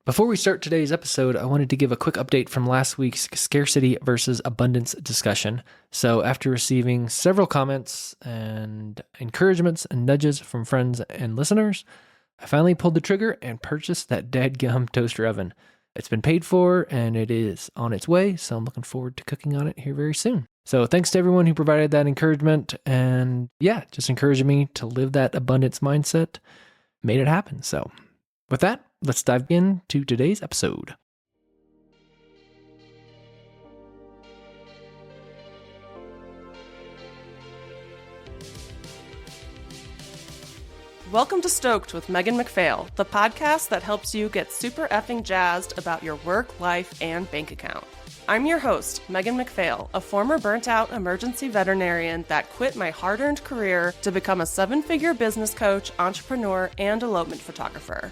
Before we start today's episode, I wanted to give a quick update from last week's scarcity versus abundance discussion. So after receiving several comments and encouragements and nudges from friends and listeners, I finally pulled the trigger and purchased that dadgum toaster oven. It's been paid for and it is on its way, so I'm looking forward to cooking on it here very soon. So thanks to everyone who provided that encouragement and just encouraging me to live that abundance mindset, made it happen. So with that, let's dive into today's episode. Welcome to Stoked with Megan McPhail, the podcast that helps you get super effing jazzed about your work, life, and bank account. I'm your host, Megan McPhail, a former burnt-out emergency veterinarian that quit my hard-earned career to become a seven-figure business coach, entrepreneur, and elopement photographer.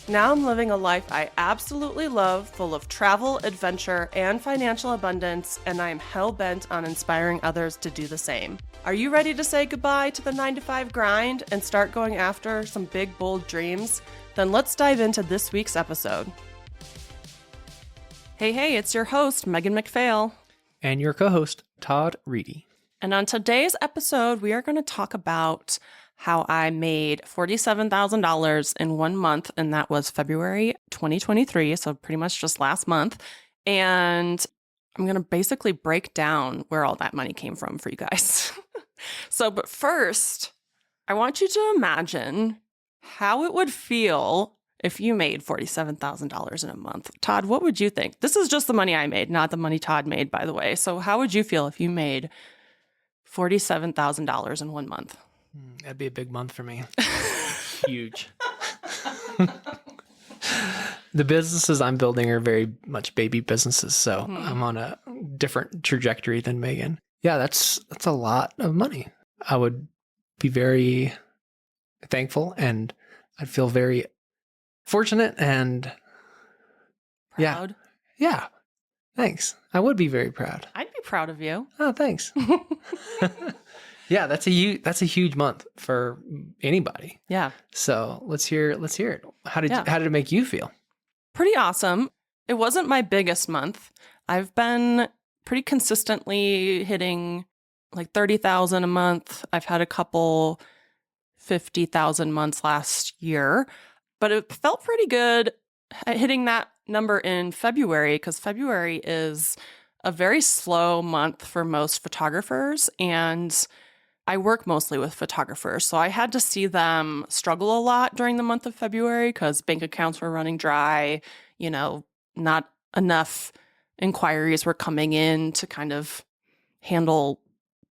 Now I'm living a life I absolutely love, full of travel, adventure, and financial abundance, and I am hell-bent on inspiring others to do the same. Are you ready to say goodbye to the 9-to-5 grind and start going after some big, bold dreams? Then let's dive into this week's episode. Hey, it's your host, Megan McPhail. And your co-host, Todd Reedy. And on today's episode, we are going to talk about how I made $47,000 in 1 month, and that was February 2023, so pretty much just last month. And I'm going to basically break down where all that money came from for you guys. But first, I want you to imagine how it would feel if you made $47,000 in a month. Todd, what would you think? This is just the money I made, not the money Todd made, by the way. So how would you feel if you made $47,000 in 1 month? That'd be a big month for me. Huge. The businesses I'm building are very much baby businesses, so I'm on a different trajectory than Megan. Yeah, that's a lot of money. I would be very thankful and I'd feel very fortunate and Proud? Yeah. Thanks. I would be very proud. I'd be proud of you. Oh, thanks. Yeah, that's a huge month for anybody. Yeah. So let's hear it. How did it make you feel? Pretty awesome. It wasn't my biggest month. I've been pretty consistently hitting like 30,000 a month. I've had a couple 50,000 months last year, but it felt pretty good hitting that number in February because February is a very slow month for most photographers, and I work mostly with photographers, so I had to see them struggle a lot during the month of February because bank accounts were running dry, not enough inquiries were coming in to kind of handle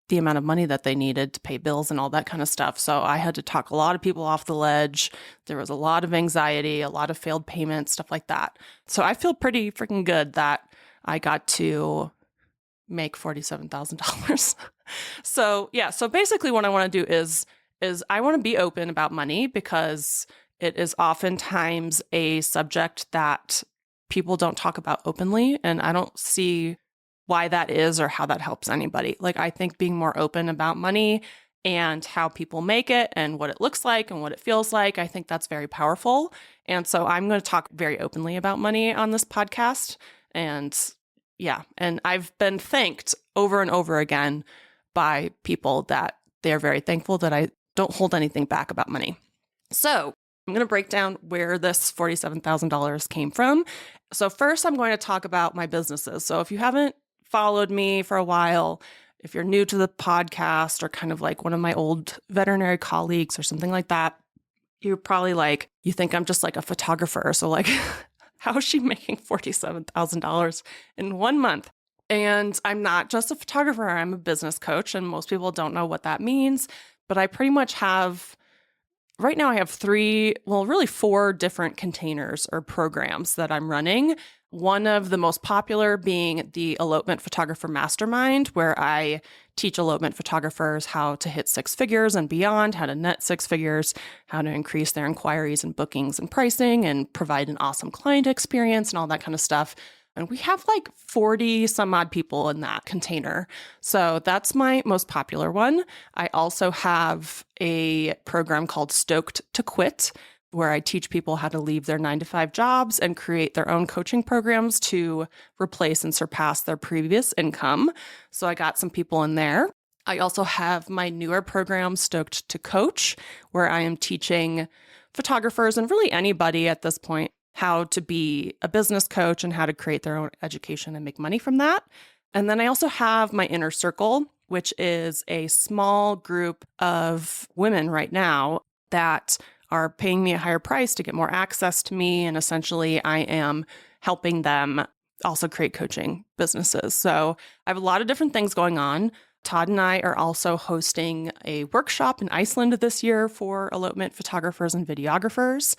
the amount of money that they needed to pay bills and all that kind of stuff. So I had to talk a lot of people off the ledge. There was a lot of anxiety, a lot of failed payments, stuff like that. So I feel pretty freaking good that I got to make $47,000. So basically what I want to do is I want to be open about money because it is oftentimes a subject that people don't talk about openly, and I don't see why that is or how that helps anybody. Like, I think being more open about money and how people make it and what it looks like and what it feels like, I think that's very powerful. And so I'm going to talk very openly about money on this podcast. And I've been thanked over and over again by people that they're very thankful that I don't hold anything back about money. So I'm going to break down where this $47,000 came from. So first, I'm going to talk about my businesses. So if you haven't followed me for a while, if you're new to the podcast or kind of like one of my old veterinary colleagues or something like that, you're probably like, you think I'm just like a photographer. So like, how is she making $47,000 in 1 month? And I'm not just a photographer, I'm a business coach, and most people don't know what that means. But I pretty much have, right now I have four different containers or programs that I'm running. One of the most popular being the Elopement Photographer Mastermind, where I teach elopement photographers how to hit six figures and beyond, how to net six figures, how to increase their inquiries and bookings and pricing and provide an awesome client experience and all that kind of stuff. And we have like 40 some odd people in that container. So that's my most popular one. I also have a program called Stoked to Quit, where I teach people how to leave their 9 to 5 jobs and create their own coaching programs to replace and surpass their previous income. So I got some people in there. I also have my newer program, Stoked to Coach, where I am teaching photographers and really anybody at this point how to be a business coach and how to create their own education and make money from that. And then I also have my inner circle, which is a small group of women right now that are paying me a higher price to get more access to me. And essentially, I am helping them also create coaching businesses. So I have a lot of different things going on. Todd and I are also hosting a workshop in Iceland this year for elopement photographers and videographers.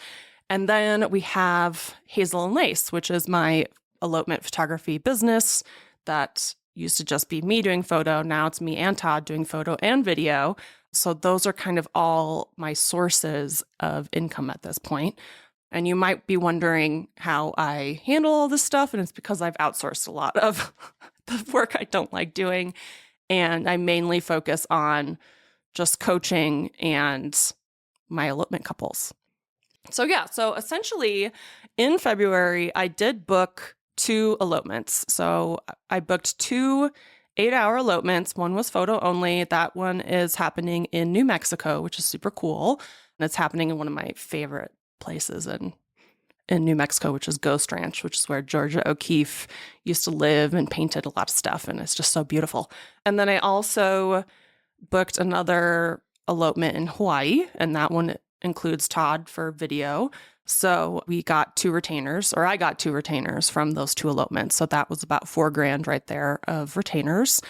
And then we have Hazel and Lace, which is my elopement photography business that used to just be me doing photo. Now it's me and Todd doing photo and video. So those are kind of all my sources of income at this point. And you might be wondering how I handle all this stuff. And it's because I've outsourced a lot of the work I don't like doing. And I mainly focus on just coaching and my elopement couples. So essentially in February, I did book 2 elopements. So I booked 2 8-hour elopements. One was photo only. That one is happening in New Mexico, which is super cool. And it's happening in one of my favorite places in New Mexico, which is Ghost Ranch, which is where Georgia O'Keeffe used to live and painted a lot of stuff. And it's just so beautiful. And then I also booked another elopement in Hawaii, and that one includes Todd for video. So we got 2 retainers, or I got 2 retainers from those 2 elopements. So that was about $4,000 right there of retainers.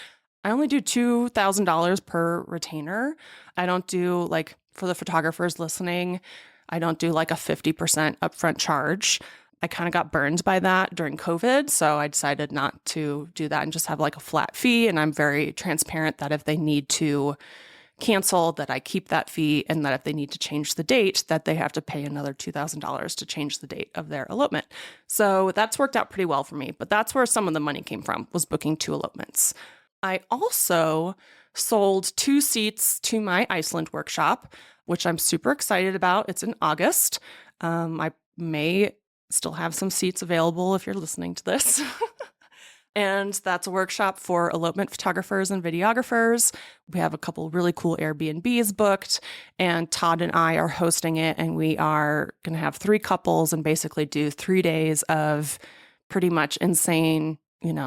I only do $2,000 per retainer. I don't do, like, for the photographers listening, I don't do like a 50% upfront charge. I kind of got burned by that during COVID. So I decided not to do that and just have like a flat fee. And I'm very transparent that if they need to cancel, that I keep that fee, and that if they need to change the date, that they have to pay another $2,000 to change the date of their elopement. So that's worked out pretty well for me, but that's where some of the money came from, was booking 2 elopements. I also sold 2 seats to my Iceland workshop, which I'm super excited about. It's in August. I may still have some seats available if you're listening to this. And that's a workshop for elopement photographers and videographers. We have a couple really cool Airbnbs booked, and Todd and I are hosting it. And we are going to have 3 couples and basically do 3 days of pretty much insane,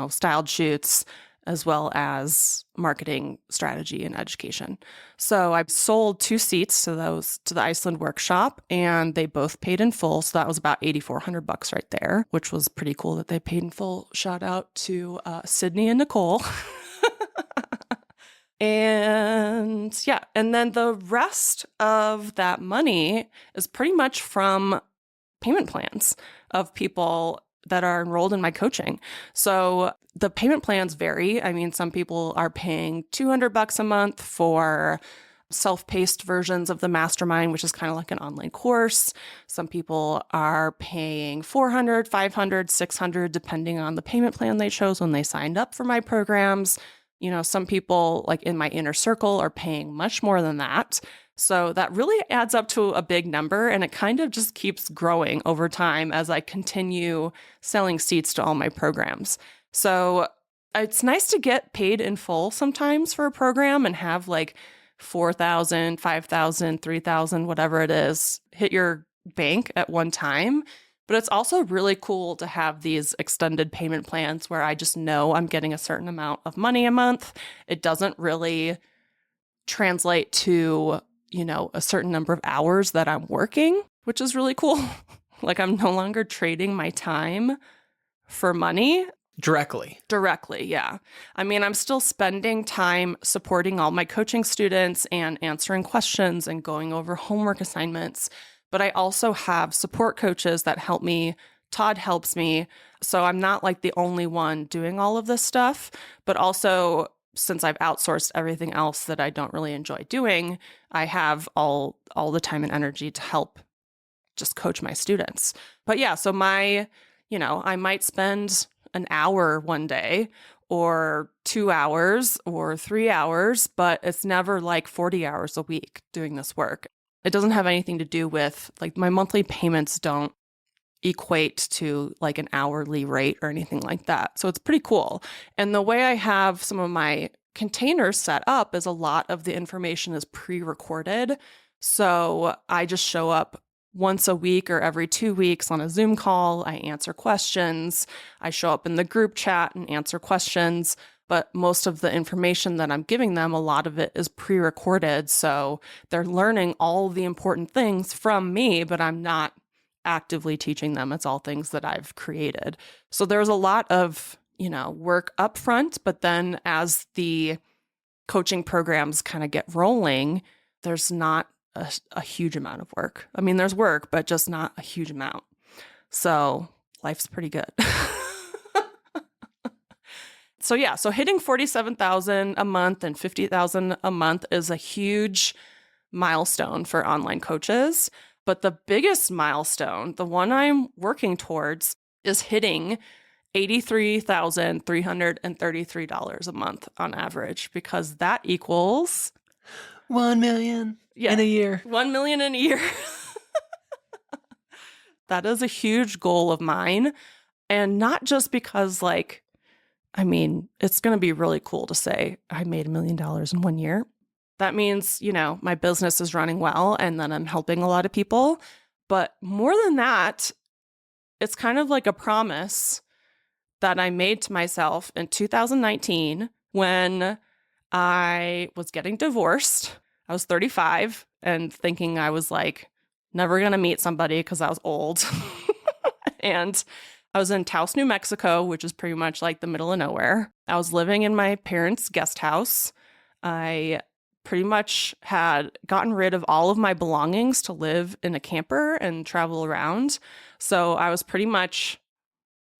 styled shoots, as well as marketing strategy and education. So I sold 2 seats to the Iceland workshop, and they both paid in full. So that was about $8,400 right there, which was pretty cool that they paid in full. Shout out to Sydney and Nicole. And then the rest of that money is pretty much from payment plans of people that are enrolled in my coaching. So the payment plans vary. I mean, some people are paying $200 a month for self-paced versions of the mastermind, which is kind of like an online course. Some people are paying $400, $500, $600, depending on the payment plan they chose when they signed up for my programs. Some people, like in my inner circle, are paying much more than that. So that really adds up to a big number, and it kind of just keeps growing over time as I continue selling seats to all my programs. So it's nice to get paid in full sometimes for a program and have like $4,000, $5,000, $3,000, whatever it is, hit your bank at one time. But it's also really cool to have these extended payment plans where I just know I'm getting a certain amount of money a month. It doesn't really translate to a certain number of hours that I'm working, which is really cool. Like, I'm no longer trading my time for money. Directly, yeah. I mean, I'm still spending time supporting all my coaching students and answering questions and going over homework assignments. But I also have support coaches that help me. Todd helps me. So I'm not like the only one doing all of this stuff, but also, since I've outsourced everything else that I don't really enjoy doing, I have all the time and energy to help just coach my students. But yeah, so I might spend an hour one day or 2 hours or 3 hours, but it's never like 40 hours a week doing this work. it doesn't have anything to do with like my monthly payments don't equate to like an hourly rate or anything like that. So it's pretty cool. And the way I have some of my containers set up is a lot of the information is pre-recorded. So I just show up once a week or every 2 weeks on a Zoom call. I answer questions. I show up in the group chat and answer questions. But most of the information that I'm giving them, a lot of it is pre-recorded. So they're learning all the important things from me, but I'm not actively teaching them. It's all things that I've created. So there's a lot of, work up front, but then as the coaching programs kind of get rolling, there's not a huge amount of work. I mean, there's work, but just not a huge amount. So life's pretty good. So hitting 47,000 a month and 50,000 a month is a huge milestone for online coaches. But the biggest milestone, the one I'm working towards, is hitting $83,333 a month on average, because that equals 1 million in a year. 1 million in a year. That is a huge goal of mine. And not just because it's going to be really cool to say I made $1 million in 1 year. That means, my business is running well and then I'm helping a lot of people. But more than that, it's kind of like a promise that I made to myself in 2019 when I was getting divorced. I was 35 and thinking I was never going to meet somebody because I was old. And I was in Taos, New Mexico, which is pretty much like the middle of nowhere. I was living in my parents' guest house. I pretty much had gotten rid of all of my belongings to live in a camper and travel around. So I was pretty much,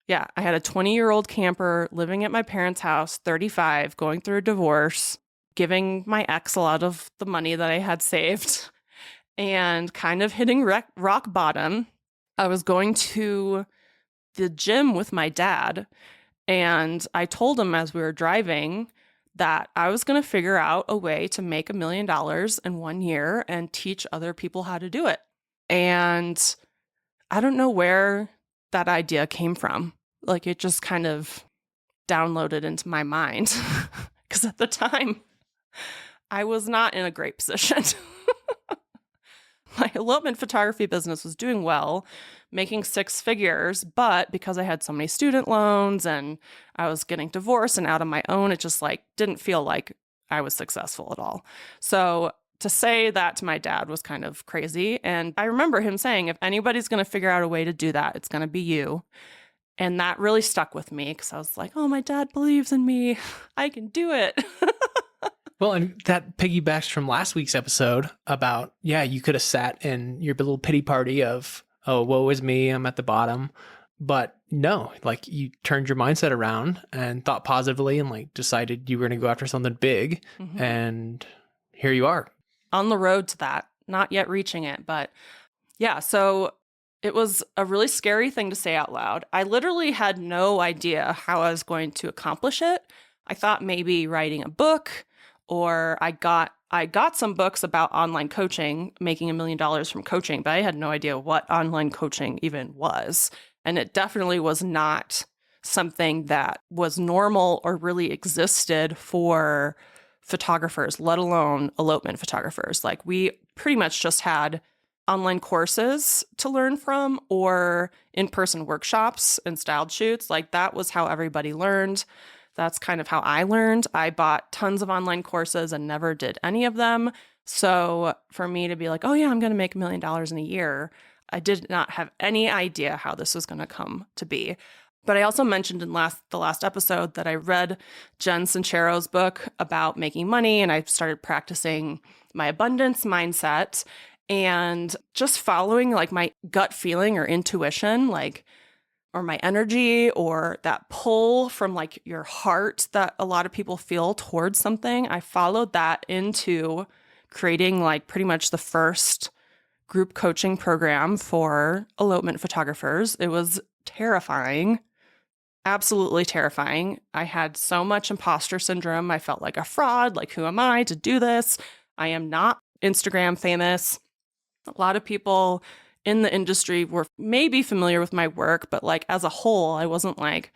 I had a 20-year-old camper living at my parents' house, 35, going through a divorce, giving my ex a lot of the money that I had saved, and kind of hitting rock bottom. I was going to the gym with my dad, and I told him as we were driving that I was going to figure out a way to make $1 million in 1 year and teach other people how to do it. And I don't know where that idea came from. It just kind of downloaded into my mind because at the time I was not in a great position. My elopement photography business was doing well, making 6 figures, but because I had so many student loans and I was getting divorced and out on my own, it just didn't feel like I was successful at all. So to say that to my dad was kind of crazy. And I remember him saying, if anybody's going to figure out a way to do that, it's going to be you. And that really stuck with me because I was like, oh, my dad believes in me. I can do it. Well, and that piggybacks from last week's episode about, you could have sat in your little pity party of, oh, woe is me, I'm at the bottom. But no, you turned your mindset around and thought positively and decided you were going to go after something big. Mm-hmm. And here you are. On the road to that, not yet reaching it. But so it was a really scary thing to say out loud. I literally had no idea how I was going to accomplish it. I thought maybe writing a book, or I got some books about online coaching, making $1 million from coaching, but I had no idea what online coaching even was. And it definitely was not something that was normal or really existed for photographers, let alone elopement photographers. We pretty much just had online courses to learn from or in-person workshops and styled shoots. That was how everybody learned. That's kind of how I learned. I bought tons of online courses and never did any of them. So for me to be like, oh yeah, I'm going to make $1 million in a year, I did not have any idea how this was going to come to be. But I also mentioned in the last episode that I read Jen Sincero's book about making money, and I started practicing my abundance mindset and just following my gut feeling or intuition, or my energy or that pull from your heart that a lot of people feel towards something. I followed that into creating pretty much the first group coaching program for elopement photographers. It was terrifying, absolutely terrifying. I had so much imposter syndrome. I felt like a fraud. Who am I to do this? I am not Instagram famous. A lot of people in the industry were maybe familiar with my work, but like as a whole, I wasn't like,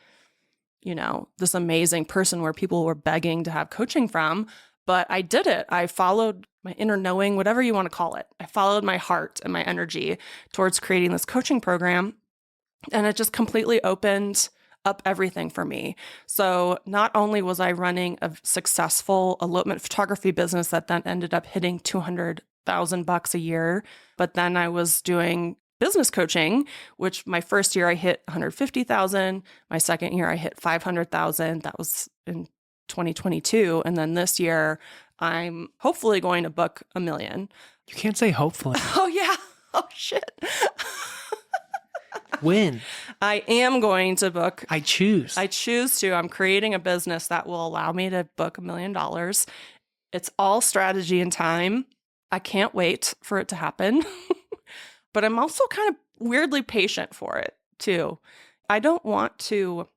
this amazing person where people were begging to have coaching from. But I did it. I followed my inner knowing, whatever you want to call it. I followed my heart and my energy towards creating this coaching program. And it just completely opened up everything for me. So not only was I running a successful elopement photography business that then ended up hitting $200,000 a year, but then I was doing business coaching, which my first year I hit 150,000. My second year I hit 500,000. That was in 2022. And then this year I'm hopefully going to book $1 million. You can't say hopefully. Oh yeah. Oh shit. When? I am going to book. I choose to. I'm creating a business that will allow me to book $1 million. It's all strategy and time. I can't wait for it to happen. But I'm also kind of weirdly patient for it too. I don't want to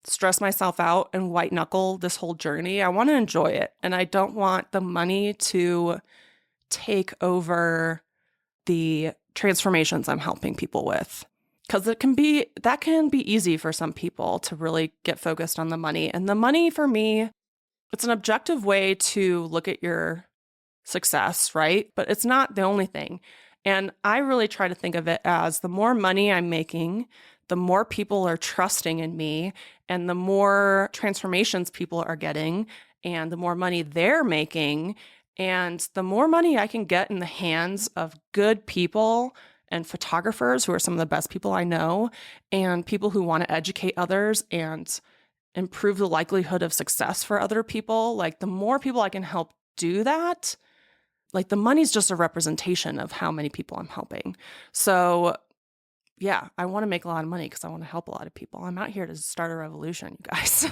stress myself out and white knuckle this whole journey. I want to enjoy it. And I don't want the money to take over the transformations I'm helping people with. Because that can be easy for some people to really get focused on the money. And the money for me, it's an objective way to look at your success, right? But it's not the only thing. And I really try to think of it as the more money I'm making, the more people are trusting in me, and the more transformations people are getting, and the more money they're making, and the more money I can get in the hands of good people and photographers who are some of the best people I know, and people who want to educate others and improve the likelihood of success for other people. Like the more people I can help do that, like the money's just a representation of how many people I'm helping. So yeah, I want to make a lot of money because I want to help a lot of people. I'm out here to start a revolution, you guys.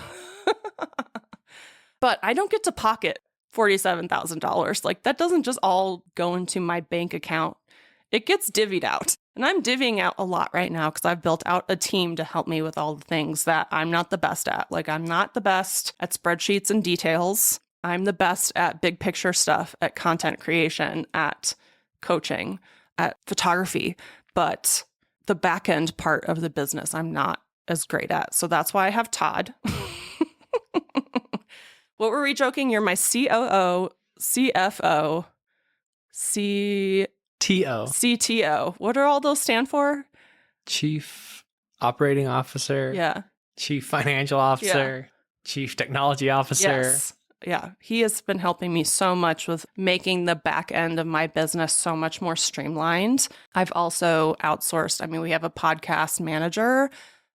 But I don't get to pocket $47,000. Like that doesn't just all go into my bank account. It gets divvied out. And I'm divvying out a lot right now because I've built out a team to help me with all the things that I'm not the best at. Like I'm not the best at spreadsheets and details. I'm the best at big picture stuff, at content creation, at coaching, at photography. But the back end part of the business, I'm not as great at. So that's why I have Todd. What were we joking? You're my COO, CFO, CTO. What do all those stand for? Chief Operating Officer. Yeah. Chief Financial Officer. Yeah. Chief Technology Officer. Yes. Yeah. He has been helping me so much with making the back end of my business so much more streamlined. I've also outsourced. I mean, we have a podcast manager.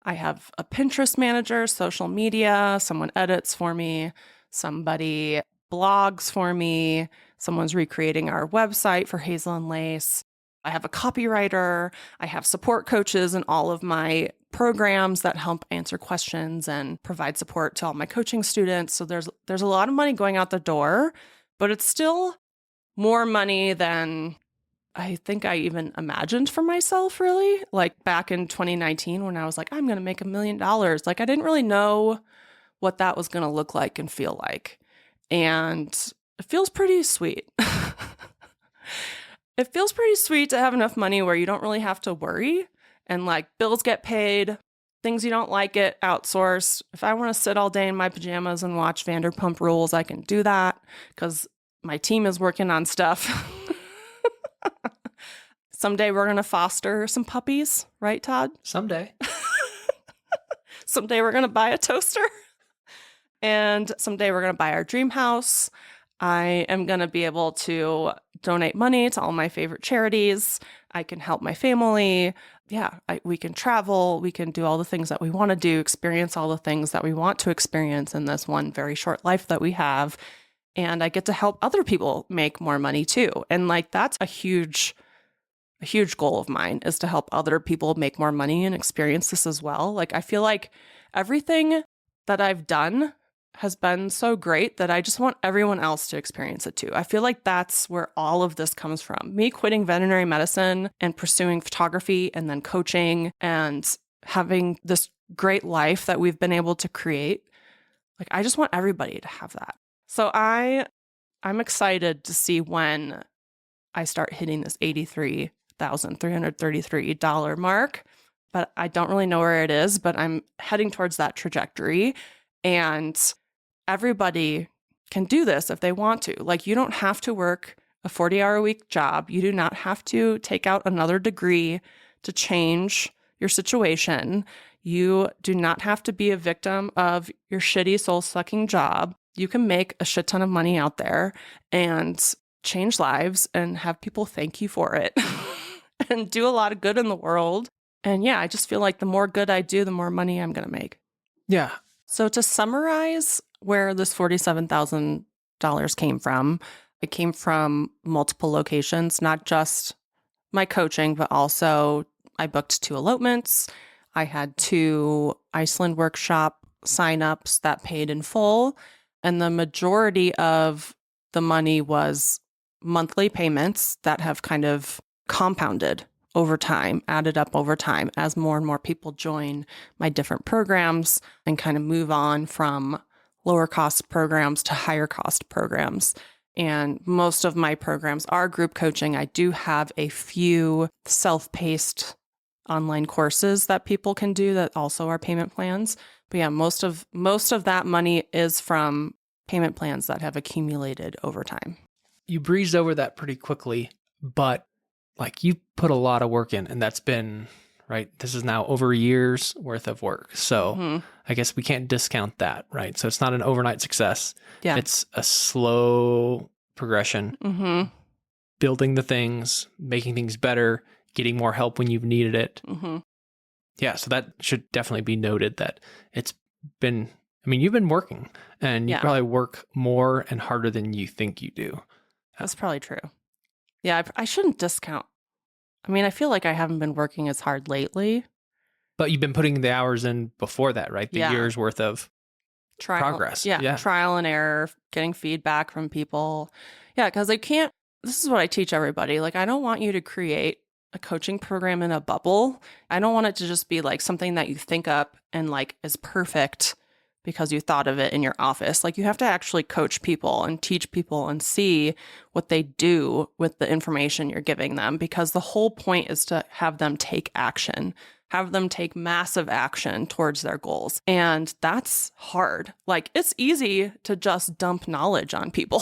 I have a Pinterest manager, social media. Someone edits for me. Somebody blogs for me. Someone's recreating our website for Hazel and Lace. I have a copywriter. I have support coaches in all of my programs that help answer questions and provide support to all my coaching students. So there's a lot of money going out the door, but it's still more money than I think I even imagined for myself, really. Like back in 2019 when I was like, I'm going to make $1 million. Like I didn't really know what that was going to look like and feel like. And it feels pretty sweet. It feels pretty sweet to have enough money where you don't really have to worry and like bills get paid, things you don't like get outsourced. If I want to sit all day in my pajamas and watch Vanderpump Rules, I can do that because my team is working on stuff. Someday we're going to foster some puppies, right, Todd? Someday. Someday we're going to buy a toaster. And someday we're going to buy our dream house. I am going to be able to donate money to all my favorite charities. I can help my family. Yeah, we can travel. We can do all the things that we want to do, experience all the things that we want to experience in this one very short life that we have. And I get to help other people make more money too. And like, that's a huge goal of mine, is to help other people make more money and experience this as well. Like, I feel like everything that I've done has been so great that I just want everyone else to experience it too. I feel like that's where all of this comes from. Me quitting veterinary medicine and pursuing photography and then coaching and having this great life that we've been able to create. Like, I just want everybody to have that. So I'm excited to see when I start hitting this $83,333 mark. But I don't really know where it is, but I'm heading towards that trajectory. And everybody can do this if they want to. Like, you don't have to work a 40-hour-a-week job. You do not have to take out another degree to change your situation. You do not have to be a victim of your shitty soul-sucking job. You can make a shit ton of money out there and change lives and have people thank you for it and do a lot of good in the world. And yeah, I just feel like the more good I do, the more money I'm going to make. Yeah. So to summarize where this $47,000 came from, it came from multiple locations, not just my coaching, but also I booked 2 elopements. I had 2 Iceland workshop signups that paid in full. And the majority of the money was monthly payments that have kind of compounded over time, added up over time as more and more people join my different programs and kind of move on from lower cost programs to higher cost programs. And most of my programs are group coaching. I do have a few self-paced online courses that people can do that also are payment plans. But yeah, most of that money is from payment plans that have accumulated over time. You breezed over that pretty quickly, but like you put a lot of work in, and that's been, right? This is now over a year's worth of work. So I guess we can't discount that, right? So it's not an overnight success. Yeah. It's a slow progression, building the things, making things better, getting more help when you've needed it. Yeah. So that should definitely be noted that it's been, I mean, you've been working and you probably work more and harder than you think you do. That's probably true. Yeah, I shouldn't discount. I mean, I feel like I haven't been working as hard lately. But you've been putting the hours in before that, right? The year's worth of progress. Yeah, trial and error, getting feedback from people. Yeah, because this is what I teach everybody. Like, I don't want you to create a coaching program in a bubble. I don't want it to just be like something that you think up and like is perfect because you thought of it in your office. Like, you have to actually coach people and teach people and see what they do with the information you're giving them, because the whole point is to have them take action, have them take massive action towards their goals. And that's hard. Like, it's easy to just dump knowledge on people,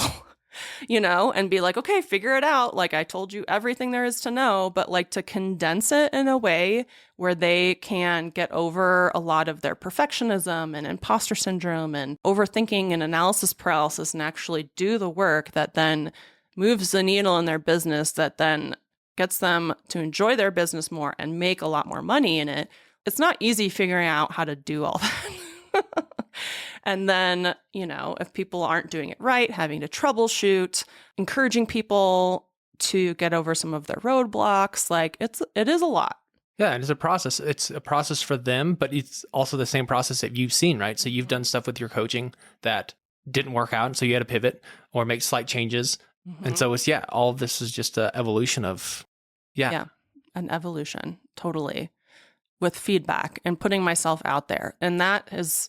and be like, okay, figure it out. Like, I told you everything there is to know, but like to condense it in a way where they can get over a lot of their perfectionism and imposter syndrome and overthinking and analysis paralysis and actually do the work that then moves the needle in their business, that then gets them to enjoy their business more and make a lot more money in it. It's not easy figuring out how to do all that. And then, if people aren't doing it right, having to troubleshoot, encouraging people to get over some of their roadblocks, like it is a lot. Yeah, and it's a process. It's a process for them, but it's also the same process that you've seen, right? So you've done stuff with your coaching that didn't work out, and so you had to pivot or make slight changes. And so it's, all of this is just an evolution of, an evolution, totally, with feedback and putting myself out there. And that is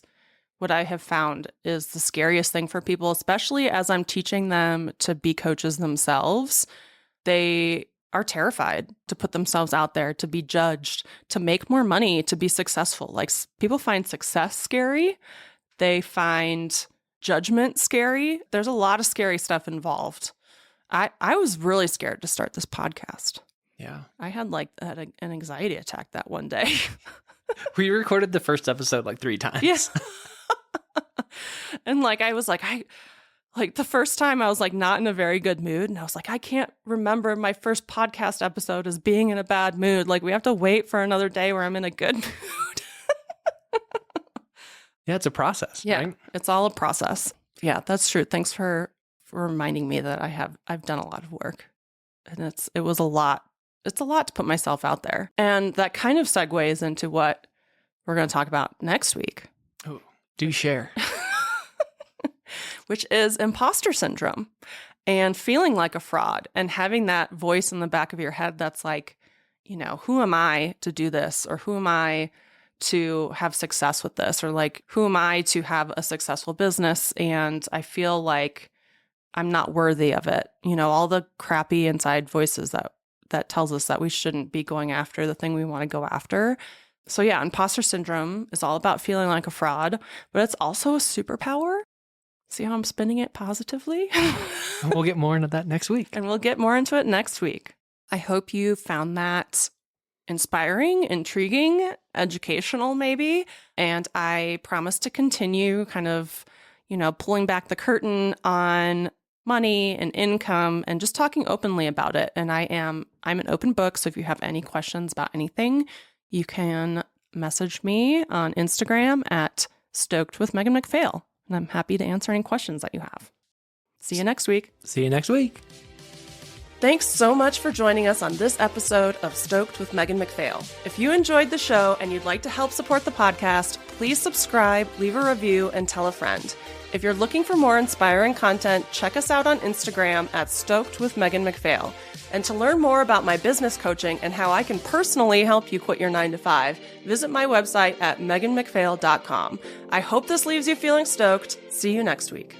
what I have found is the scariest thing for people, especially as I'm teaching them to be coaches themselves. They are terrified to put themselves out there, to be judged, to make more money, to be successful. Like, people find success scary. They find judgment scary. There's a lot of scary stuff involved. I was really scared to start this podcast. Yeah. I had an anxiety attack that one day. We recorded the first episode like 3 times. Yeah. And I was like, the first time I was like not in a very good mood. And I was like, I can't remember my first podcast episode as being in a bad mood. Like, we have to wait for another day where I'm in a good mood. Yeah, it's a process. Yeah, right? It's all a process. Yeah, that's true. Thanks for reminding me that I've done a lot of work. And it was a lot. It's a lot to put myself out there. And that kind of segues into what we're going to talk about next week. Oh, do share. Which is imposter syndrome and feeling like a fraud and having that voice in the back of your head that's like, who am I to do this? Or who am I to have success with this? Or like, who am I to have a successful business? And I feel like I'm not worthy of it. All the crappy inside voices that tells us that we shouldn't be going after the thing we want to go after. So yeah, imposter syndrome is all about feeling like a fraud, but it's also a superpower. See how I'm spinning it positively? We'll get more into that next week. And we'll get more into it next week. I hope you found that inspiring, intriguing, educational maybe. And I promise to continue kind of, pulling back the curtain on money and income and just talking openly about it. And I'm an open book. So if you have any questions about anything, you can message me on Instagram at Stoked with Megan McPhail. And I'm happy to answer any questions that you have. See you next week. See you next week. Thanks so much for joining us on this episode of Stoked with Megan McPhail. If you enjoyed the show and you'd like to help support the podcast, please subscribe, leave a review, and tell a friend. If you're looking for more inspiring content, check us out on Instagram at Stoked with Megan McPhail. And to learn more about my business coaching and how I can personally help you quit your 9-to-5, visit my website at meganmcphail.com. I hope this leaves you feeling stoked. See you next week.